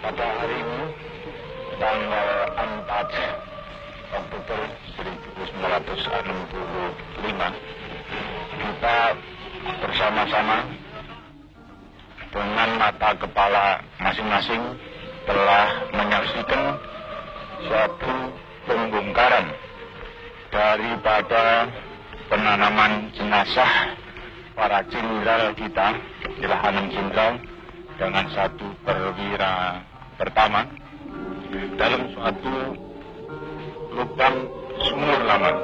Pada hari ini, tanggal 4 Oktober 1965, kita bersama-sama dengan mata kepala masing-masing telah menyaksikan suatu pembongkaran daripada penanaman jenazah para jenderal kita, ialah 6 jenderal dengan 1 perwira pertama dalam suatu lubang sumur laman.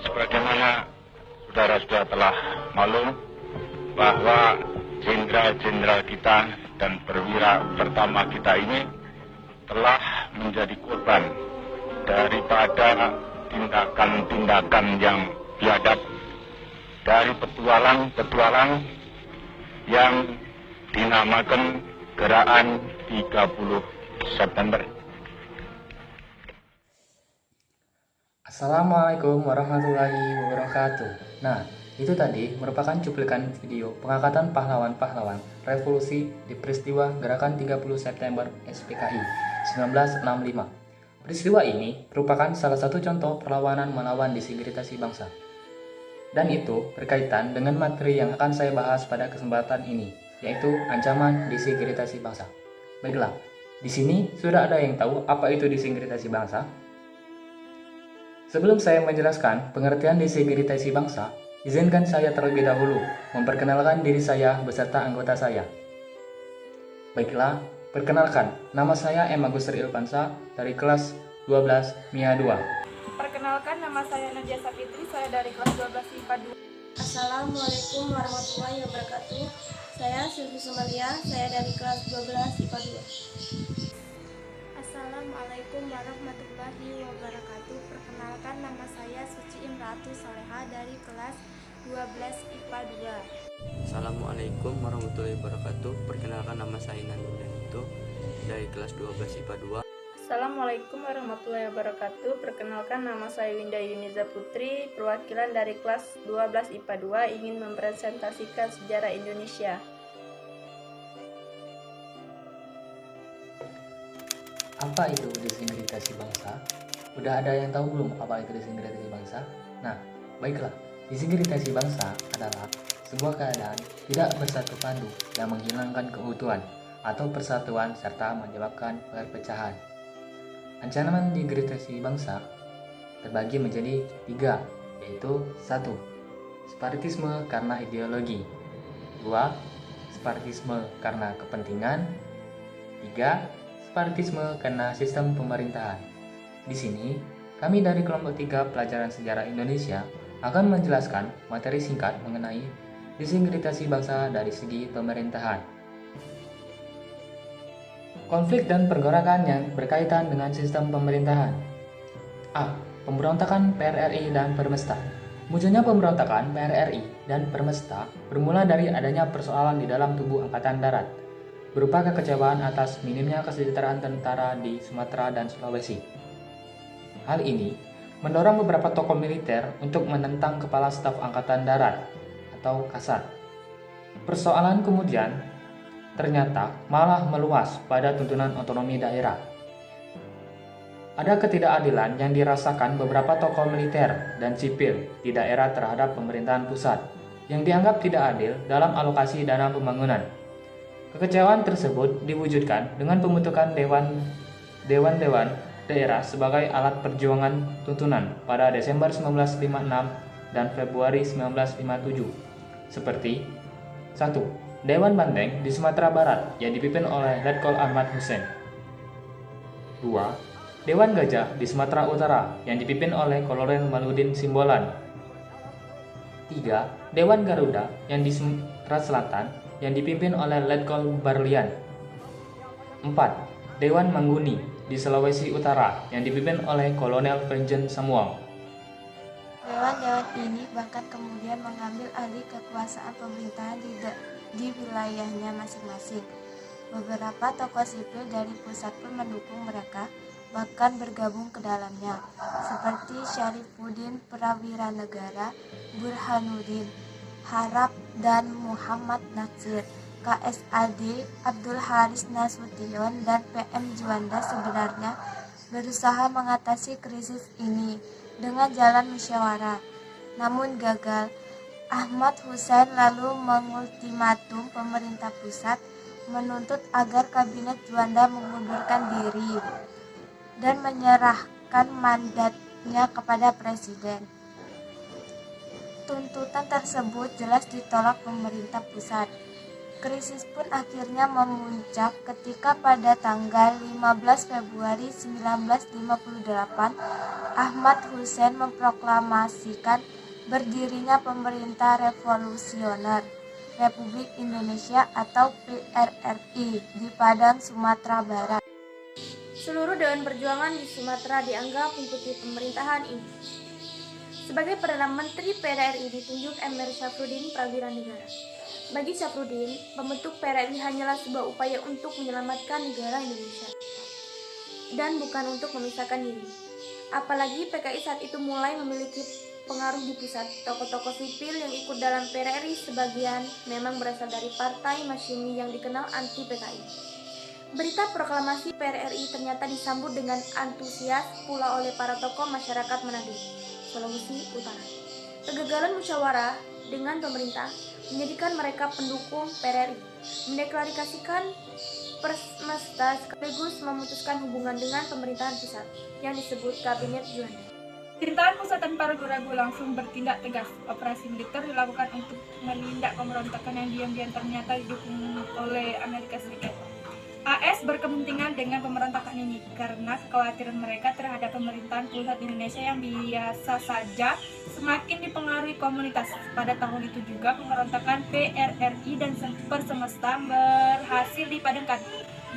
Sebagaimana saudara-saudara telah maklum bahwa jenderal-jenderal kita dan perwira pertama kita ini telah menjadi korban daripada tindakan-tindakan yang biadab dari petualang-petualang yang dinamakan Gerakan 30 September. Assalamualaikum warahmatullahi wabarakatuh. Nah, itu tadi merupakan cuplikan video pengangkatan pahlawan-pahlawan revolusi di peristiwa Gerakan 30 September SPKI 1965. Peristiwa ini merupakan salah satu contoh perlawanan melawan disintegrasi bangsa. Dan itu berkaitan dengan materi yang akan saya bahas pada kesempatan ini, yaitu ancaman disintegrasi bangsa. Baiklah, di sini sudah ada yang tahu apa itu disintegrasi bangsa? Sebelum saya menjelaskan pengertian disintegrasi bangsa, izinkan saya terlebih dahulu memperkenalkan diri saya beserta anggota saya. Baiklah, perkenalkan, nama saya M. Agustur Ilvansa dari kelas 12 MIA 2. Perkenalkan, nama saya Nadia Sapitri, saya dari kelas 12 IPA 2. Assalamualaikum warahmatullahi wabarakatuh. Saya Sylvi Sumalia, saya dari kelas 12 IPA 2. Assalamualaikum warahmatullahi wabarakatuh. Perkenalkan, nama saya Suci Imratu Soleha dari kelas 12 IPA 2. Assalamualaikum warahmatullahi wabarakatuh. Perkenalkan, nama saya Nandung Danito dari kelas 12 IPA 2. Assalamualaikum warahmatullahi wabarakatuh. Perkenalkan, nama saya Winda Yuniza Putri, perwakilan dari kelas 12 IPA 2, ingin mempresentasikan sejarah Indonesia. Apa itu disintegrasi bangsa? Udah ada yang tahu belum apa itu disintegrasi bangsa? Nah, baiklah. Disintegrasi bangsa adalah sebuah keadaan tidak bersatu padu yang menghilangkan keutuhan atau persatuan serta menyebabkan perpecahan. Ancaman disintegrasi bangsa terbagi menjadi 3, yaitu 1. Separatisme karena ideologi, 2. Separatisme karena kepentingan, 3. Separatisme karena sistem pemerintahan. Di sini, kami dari kelompok 3 pelajaran sejarah Indonesia akan menjelaskan materi singkat mengenai disintegrasi bangsa dari segi pemerintahan. Konflik dan pergerakan yang berkaitan dengan sistem pemerintahan. A. Pemberontakan PRRI dan Permesta. Munculnya pemberontakan PRRI dan Permesta bermula dari adanya persoalan di dalam tubuh Angkatan Darat, berupa kekecewaan atas minimnya kesejahteraan tentara di Sumatera dan Sulawesi. Hal ini mendorong beberapa tokoh militer untuk menentang Kepala Staf Angkatan Darat atau Kasat. Persoalan kemudian ternyata malah meluas pada tuntunan otonomi daerah. Ada ketidakadilan yang dirasakan beberapa tokoh militer dan sipil di daerah terhadap pemerintahan pusat yang dianggap tidak adil dalam alokasi dana pembangunan. Kekecewaan tersebut diwujudkan dengan pembentukan dewan-dewan daerah sebagai alat perjuangan tuntunan pada Desember 1956 dan Februari 1957, seperti 1. Dewan Banteng di Sumatera Barat yang dipimpin oleh Letkol Ahmad Hussein, 2. Dewan Gajah di Sumatera Utara yang dipimpin oleh Kolonel Maludin Simbolan, 3. Dewan Garuda yang di Sumatera Selatan yang dipimpin oleh Letkol Barlian, 4. Dewan Mangguni di Sulawesi Utara yang dipimpin oleh Kolonel Venjen Samuel. Dewan-dewan ini bahkan kemudian mengambil alih kekuasaan pemerintahan di wilayahnya masing-masing. Beberapa tokoh sipil dari pusat pun mendukung mereka, bahkan bergabung ke dalamnya, seperti Syarifuddin Prawira Negara, Burhanuddin Harap, dan Muhammad Natsir. KSAD Abdul Haris Nasution dan PM Juanda sebenarnya berusaha mengatasi krisis ini dengan jalan musyawarah, namun gagal. Ahmad Hussein lalu mengultimatum pemerintah pusat menuntut agar kabinet Juanda mengundurkan diri dan menyerahkan mandatnya kepada presiden. Tuntutan tersebut jelas ditolak pemerintah pusat. Krisis pun akhirnya memuncak ketika pada tanggal 15 Februari 1958 Ahmad Hussein memproklamasikan berdirinya Pemerintah Revolusioner Republik Indonesia atau PRRI di Padang, Sumatera Barat. Seluruh Dewan Perjuangan di Sumatera dianggap mengikuti pemerintahan ini. Sebagai Perdana Menteri PRRI ditunjuk Emir Syafruddin Prawira Negara. Bagi Syafruddin, pembentuk PRRI hanyalah sebuah upaya untuk menyelamatkan negara Indonesia dan bukan untuk memisahkan diri. Apalagi PKI saat itu mulai memiliki pengaruh di pusat. Tokoh-tokoh sipil yang ikut dalam PRRI sebagian memang berasal dari partai Masyumi yang dikenal anti PKI. Berita proklamasi PRRI ternyata disambut dengan antusias pula oleh para tokoh masyarakat Manado, Sulawesi Utara. Kegagalan musyawarah dengan pemerintah menjadikan mereka pendukung PRRI, mendeklarasikan Permesta sekaligus memutuskan hubungan dengan pemerintahan pusat yang disebut Kabinet Juanda. Pemerintahan pusat tanpa ragu-ragu langsung bertindak tegas. Operasi militer dilakukan untuk menindak pemberontakan yang diam-diam ternyata didukung oleh Amerika Serikat. AS berkepentingan dengan pemberontakan ini karena kekhawatiran mereka terhadap pemerintahan pusat Indonesia yang biasa saja semakin dipengaruhi komunitas. Pada tahun itu juga pemberontakan PRRI dan Persemesta berhasil dipadamkan.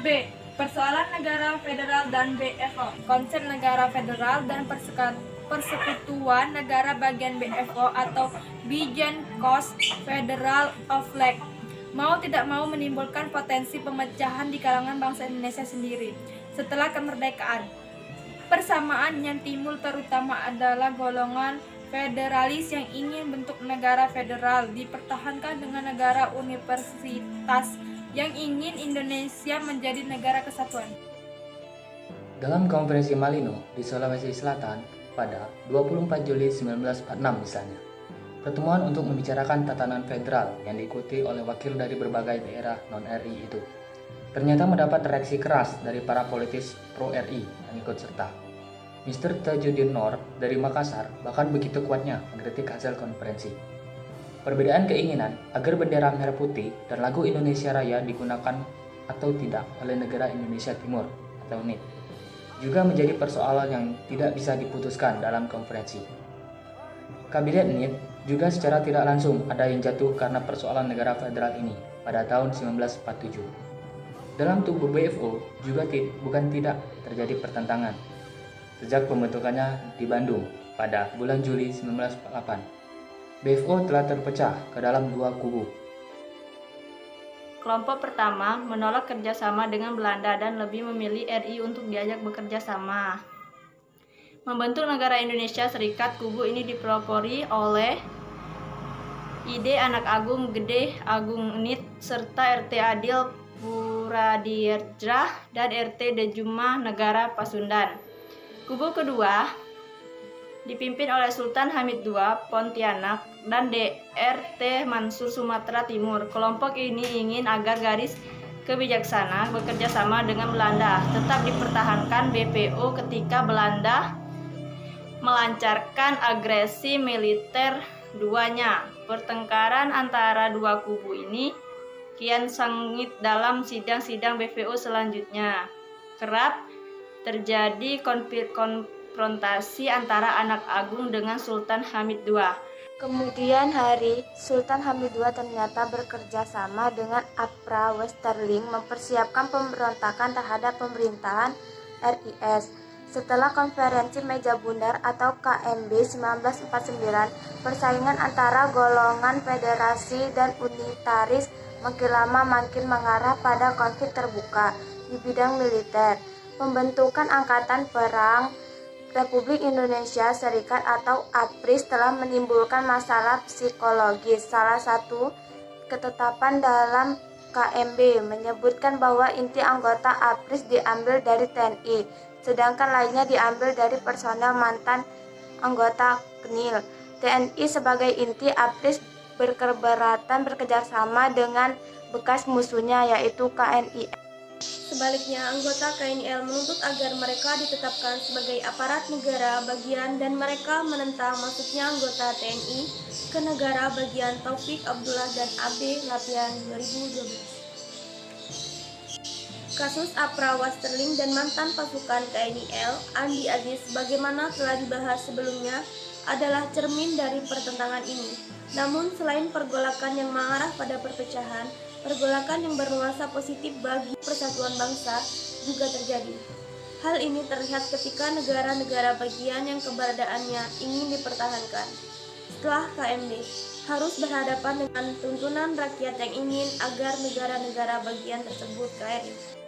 B. Persoalan negara federal dan BFO. Konsep negara federal dan Persekutuan Negara Bagian BFO atau Bijan Kos Federal of Flag mau tidak mau menimbulkan potensi pemecahan di kalangan bangsa Indonesia sendiri setelah kemerdekaan. Persamaan yang timbul terutama adalah golongan federalis yang ingin bentuk negara federal dipertahankan dengan negara universitas yang ingin Indonesia menjadi negara kesatuan. Dalam konferensi Malino di Sulawesi Selatan pada 24 Juli 1946 misalnya, pertemuan untuk membicarakan tatanan federal yang diikuti oleh wakil dari berbagai daerah non-RI itu ternyata mendapat reaksi keras dari para politis pro-RI yang ikut serta. Mr. Tajudin Noor dari Makassar bahkan begitu kuatnya mengkritik hasil konferensi. Perbedaan keinginan agar bendera merah putih dan lagu Indonesia Raya digunakan atau tidak oleh negara Indonesia Timur atau NIT juga menjadi persoalan yang tidak bisa diputuskan dalam konferensi. Kabinet NIT juga secara tidak langsung ada yang jatuh karena persoalan negara federal ini pada tahun 1947. Dalam tubuh BFO juga bukan tidak terjadi pertentangan. Sejak pembentukannya di Bandung pada bulan Juli 1948, BFO telah terpecah ke dalam dua kubu. Kelompok pertama menolak kerjasama dengan Belanda dan lebih memilih RI untuk diajak bekerja sama. Membentuk negara Indonesia Serikat, kubu ini dipelopori oleh Ide Anak Agung Gede Agung NIT serta RT Adil Puradierjah dan RT Dejumah Negara Pasundan. Kubu kedua dipimpin oleh Sultan Hamid II Pontianak dan DRT Mansur Sumatera Timur. Kelompok ini ingin agar garis kebijaksanaan bekerja sama dengan Belanda tetap dipertahankan BPO ketika Belanda melancarkan agresi militer duanya. Pertengkaran antara dua kubu ini kian sengit dalam sidang-sidang BPO selanjutnya. Kerap terjadi konfrontasi antara Anak Agung dengan Sultan Hamid II. Kemudian hari, Sultan Hamid II ternyata bekerja sama dengan APRA Westerling mempersiapkan pemberontakan terhadap pemerintahan RIS. Setelah konferensi Meja Bundar atau KMB 1949, persaingan antara golongan federasi dan unitaris makin lama makin mengarah pada konflik terbuka di bidang militer. Pembentukan Angkatan Perang Republik Indonesia Serikat atau APRIS telah menimbulkan masalah psikologis. Salah satu ketetapan dalam KMB menyebutkan bahwa inti anggota APRIS diambil dari TNI, sedangkan lainnya diambil dari personel mantan anggota KNIL. TNI sebagai inti, APRIS berkeberatan bekerjasama dengan bekas musuhnya yaitu KNIL. Sebaliknya, anggota KNIL menuntut agar mereka ditetapkan sebagai aparat negara bagian dan mereka menentang masuknya anggota TNI ke negara bagian Taufik Abdullah dan AB Lapian 2012. Kasus Apra Westerling dan mantan pasukan KNIL, Andi Agis, bagaimana telah dibahas sebelumnya, adalah cermin dari pertentangan ini. Namun, selain pergolakan yang mengarah pada perpecahan, pergolakan yang bernuansa positif bagi persatuan bangsa juga terjadi. Hal ini terlihat ketika negara-negara bagian yang keberadaannya ingin dipertahankan setelah KMB harus berhadapan dengan tuntunan rakyat yang ingin agar negara-negara bagian tersebut KRI.